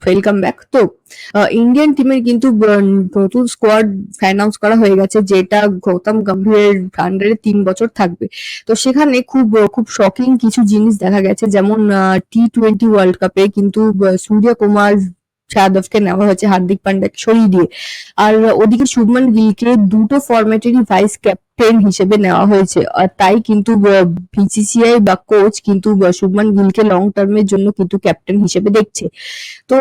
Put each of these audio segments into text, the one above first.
Welcome back. তো Indian টিমের কিন্তু নতুন স্কোয়াড অ্যানাউন্স করা হয়ে গেছে, যেটা গৌতম গম্ভীরের আন্ডারে 3 বছর থাকবে। তো সেখানে খুব শকিং কিছু জিনিস দেখা গেছে, যেমন T20 ওয়ার্ল্ড কাপে কিন্তু সূর্যকুমার যাদবকে নেওয়া হয়েছে হার্দিক পান্ড্যাকে সরিয়ে দিয়ে। আর ওদিকে শুভমান গিলকে দুটো ফরম্যাটেরই ভাইস ক্যাপ্টেন হিসেবে নেওয়া হয়েছে। আর তাই কিন্তু বিসিসিআই বা কোচ কিন্তু শুভমান গিলকে লং টার্মের জন্য কিন্তু ক্যাপ্টেন হিসেবে দেখছে। তো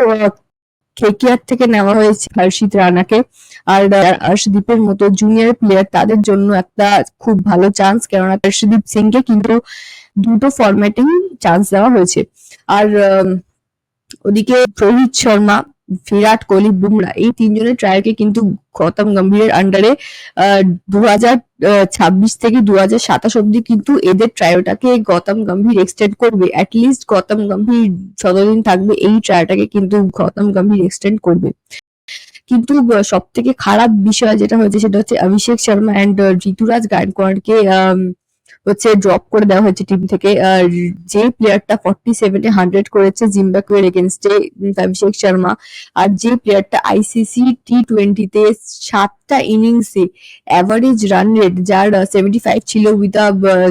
কেকেআর থেকে নেওয়া হয়েছে হর্ষিত রানাকে। আর হর্ষদীপের মতো জুনিয়র প্লেয়ার, তাদের জন্য একটা খুব ভালো চান্স, কেননা হর্ষদীপ সিংকে কিন্তু দুটো ফরম্যাটেই চান্স দেওয়া হয়েছে। আর ওদিকে রোহিত শর্মা, বিরাট কোহলি, বুমরা, এই তিনজনের ট্রায়ালকে কিন্তু গৌতম গম্ভীরের আন্ডারে 2026 থেকে 2027 অব্দি কিন্তু এদের ট্রায়ালটাকে গৌতম গম্ভীর এক্সটেন্ড করবে। অ্যাটলিস্ট গৌতম গম্ভীর যতদিন থাকবে এই ট্রায়ালটাকে কিন্তু গৌতম গম্ভীর এক্সটেন্ড করবে। কিন্তু সব থেকে খারাপ বিষয় যেটা হয়েছে সেটা হচ্ছে অভিষেক শর্মা অ্যান্ড ঋতুরাজ গায়কোয়াড়কে হচ্ছে ড্রপ করে দেওয়া হয়েছে টিম থেকে। আর যে প্লেয়ারটা 47-এ 100 করেছে জিম্বাবুয়ের এগেনস্টে, অভিষেক শর্মা। আর যে প্লেয়ারটা আইসিসি T20-তে 7টা ইনিংসে অ্যাভারেজ রান রেট যার 75 ছিল with a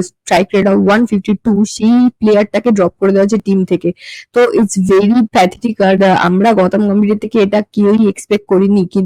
strike rate of 152, সেই প্লেয়ারটাকে ড্রপ করে দেওয়া হয়েছে টিম থেকে। তো ইটস ভেরি প্যাথেটিক। আর আমরা গৌতম গম্ভীরের থেকে এটা কেউই এক্সপেক্ট করিনি।